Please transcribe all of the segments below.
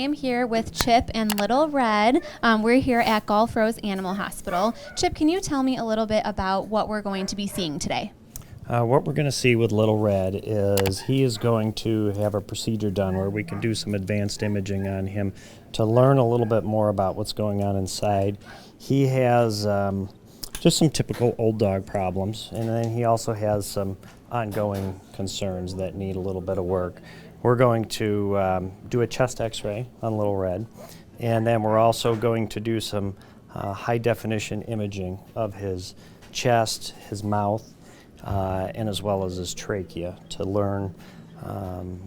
am here with Chip and Little Red. We're here at Gulf Rose Animal Hospital. Chip, can you tell me a little bit about what we're going to be seeing today? What we're going to see with Little Red is he is going to have a procedure done where we can do some advanced imaging on him to learn a little bit more about what's going on inside. He has just some typical old dog problems, and then he also has some ongoing concerns that need a little bit of work. We're going to do a chest x-ray on Little Red, and then we're also going to do some high-definition imaging of his chest, his mouth, and as well as his trachea to learn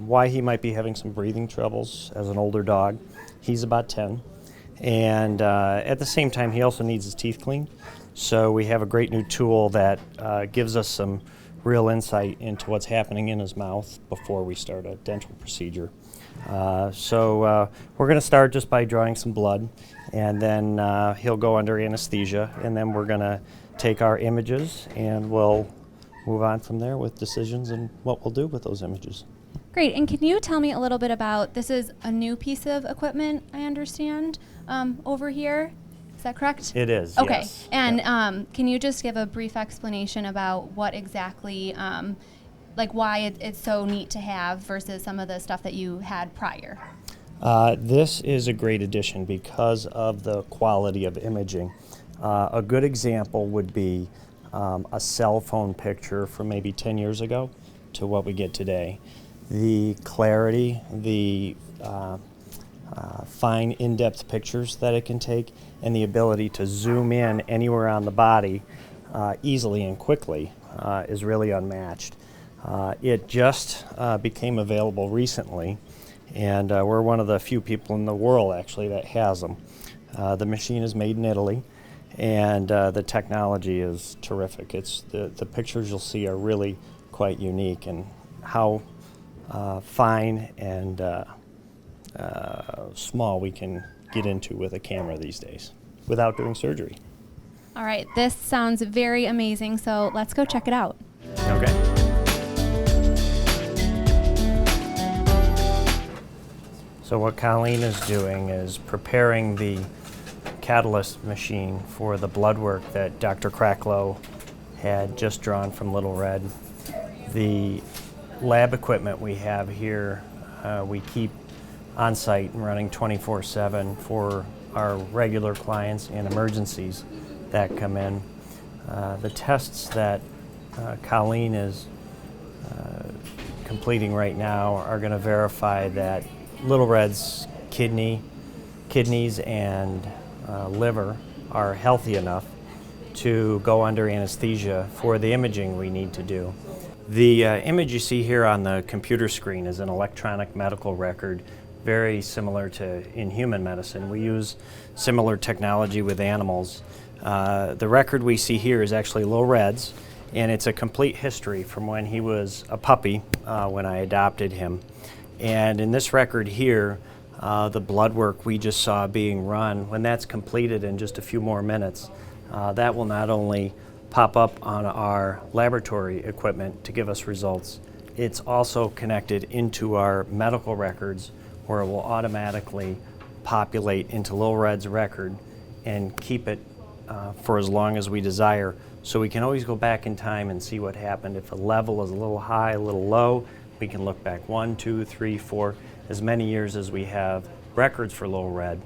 why he might be having some breathing troubles as an older dog. He's about 10, and at the same time he also needs his teeth cleaned. So we have a great new tool that gives us some real insight into what's happening in his mouth before we start a dental procedure. So we're going to start just by drawing some blood, and then he'll go under anesthesia, and then we're going to take our images and we'll move on from there with decisions and what we'll do with those images. Great, and can you tell me a little bit about, this is a new piece of equipment, I understand, over here? Is that correct? It is, okay. Yes. And can you just give a brief explanation about what exactly, like why it's so neat to have versus some of the stuff that you had prior? This is a great addition because of the quality of imaging. A good example would be a cell phone picture from maybe 10 years ago to what we get today. The clarity, the fine in-depth pictures that it can take, and the ability to zoom in anywhere on the body easily and quickly is really unmatched. It just became available recently, and we're one of the few people in the world actually that has them. The machine is made in Italy, and the technology is terrific. It's the pictures you'll see are really quite unique, and how fine and small we can get into with a camera these days without doing surgery. All right, this sounds very amazing, so let's go check it out. Okay. So what Colleen is doing is preparing the catalyst machine for the blood work that Dr. Cracklow had just drawn from Little Red. The lab equipment we have here, we keep on site and running 24/7 for our regular clients and emergencies that come in. The tests that Colleen is completing right now are going to verify that Little Red's kidneys and liver are healthy enough to go under anesthesia for the imaging we need to do. The image you see here on the computer screen is an electronic medical record, very similar to in human medicine. We use similar technology with animals. The record we see here is actually Little Red's, and it's a complete history from when he was a puppy when I adopted him. And in this record here, the blood work we just saw being run, when that's completed in just a few more minutes, that will not only pop up on our laboratory equipment to give us results, it's also connected into our medical records where it will automatically populate into Little Red's record and keep it for as long as we desire. So we can always go back in time and see what happened. If a level is a little high, a little low, we can look back 1, 2, 3, 4, as many years as we have records for Little Red,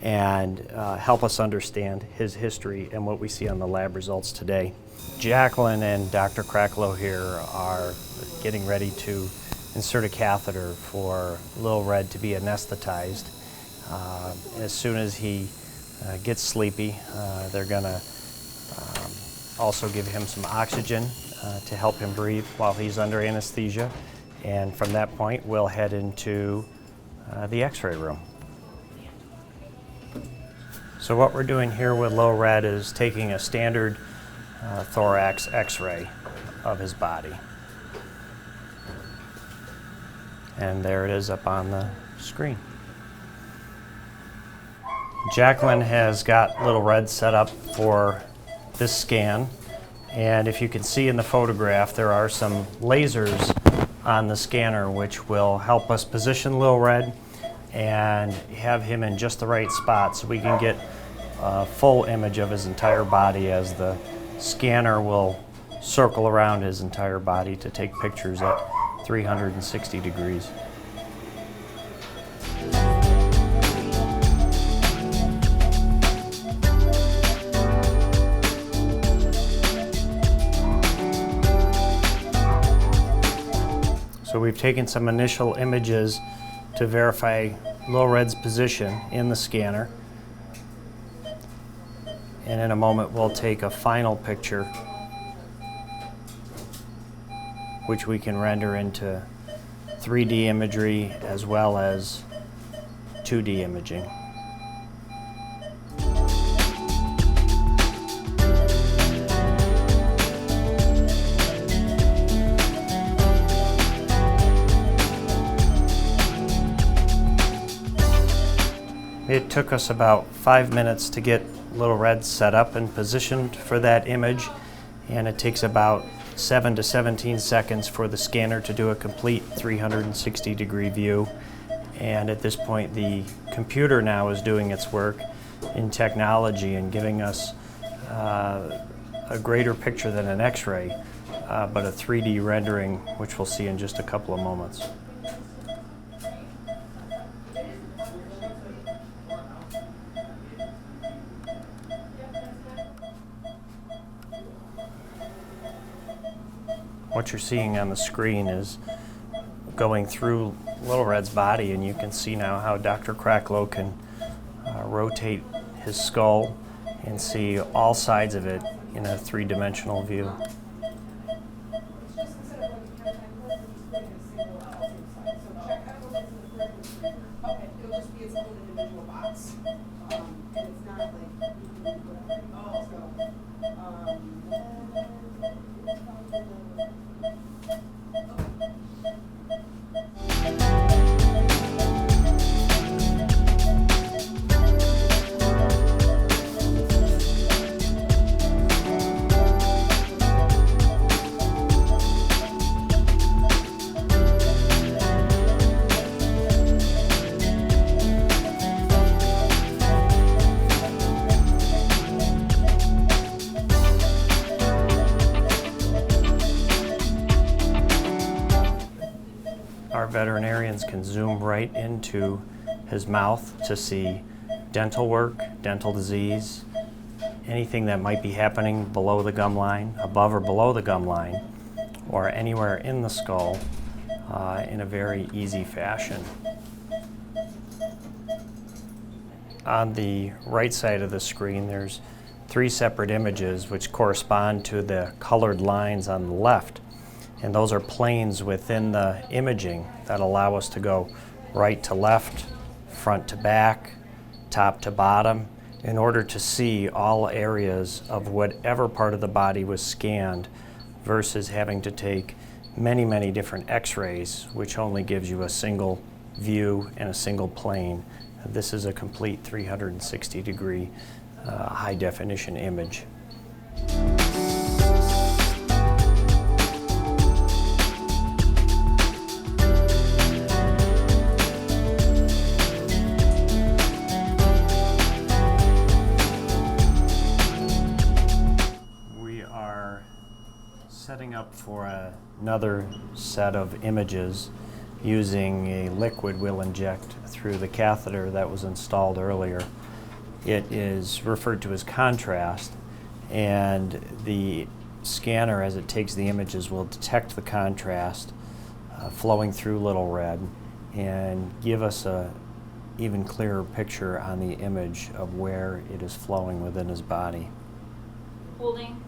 and help us understand his history and what we see on the lab results today. Jacqueline and Dr. Cracklow here are getting ready to insert a catheter for Little Red to be anesthetized. As soon as he gets sleepy, they're going to also give him some oxygen to help him breathe while he's under anesthesia. And from that point, we'll head into the x-ray room. So what we're doing here with Little Red is taking a standard thorax x-ray of his body. And there it is up on the screen. Jacqueline has got Little Red set up for this scan, and if you can see in the photograph, there are some lasers on the scanner which will help us position Little Red and have him in just the right spot so we can get a full image of his entire body as the scanner will circle around his entire body to take pictures at 360 degrees. So we've taken some initial images to verify Little Red's position in the scanner. And in a moment we'll take a final picture which we can render into 3D imagery as well as 2D imaging. It took us about 5 minutes to get Little Red set up and positioned for that image, and it takes about 7 to 17 seconds for the scanner to do a complete 360 degree view. And at this point the computer now is doing its work in technology and giving us a greater picture than an X-ray, but a 3D rendering, which we'll see in just a couple of moments. What you're seeing on the screen is going through Little Red's body, and you can see now how Dr. Cracklow can rotate his skull and see all sides of it in a three-dimensional view. Our veterinarians can zoom right into his mouth to see dental work, dental disease, anything that might be happening below the gum line, above or below the gum line, or anywhere in the skull in a very easy fashion. On the right side of the screen there's 3 separate images which correspond to the colored lines on the left. And those are planes within the imaging that allow us to go right to left, front to back, top to bottom, in order to see all areas of whatever part of the body was scanned, versus having to take many, many different X-rays, which only gives you a single view and a single plane. This is a complete 360 degree high definition image. Setting up for another set of images using a liquid we'll inject through the catheter that was installed earlier. It is referred to as contrast, and the scanner, as it takes the images, will detect the contrast flowing through Little Red and give us a even clearer picture on the image of where it is flowing within his body. Holding.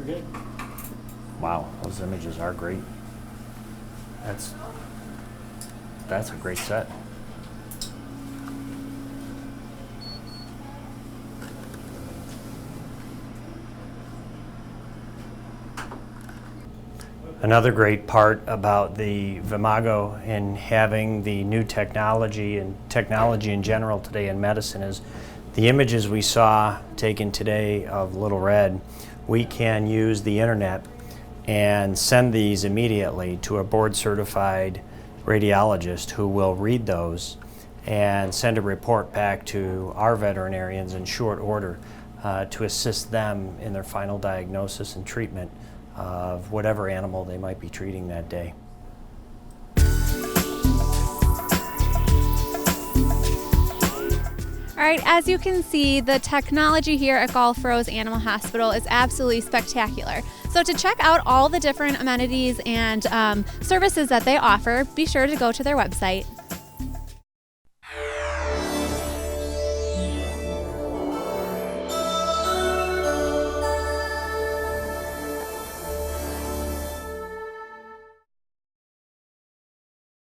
Okay. Wow, those images are great. That's a great set. Another great part about the Vimago and having the new technology and technology in general today in medicine is the images we saw taken today of Little Red. We can use the internet and send these immediately to a board-certified radiologist who will read those and send a report back to our veterinarians in short order to assist them in their final diagnosis and treatment of whatever animal they might be treating that day. All right, as you can see, the technology here at Gulf Rose Animal Hospital is absolutely spectacular. So to check out all the different amenities and services that they offer, be sure to go to their website,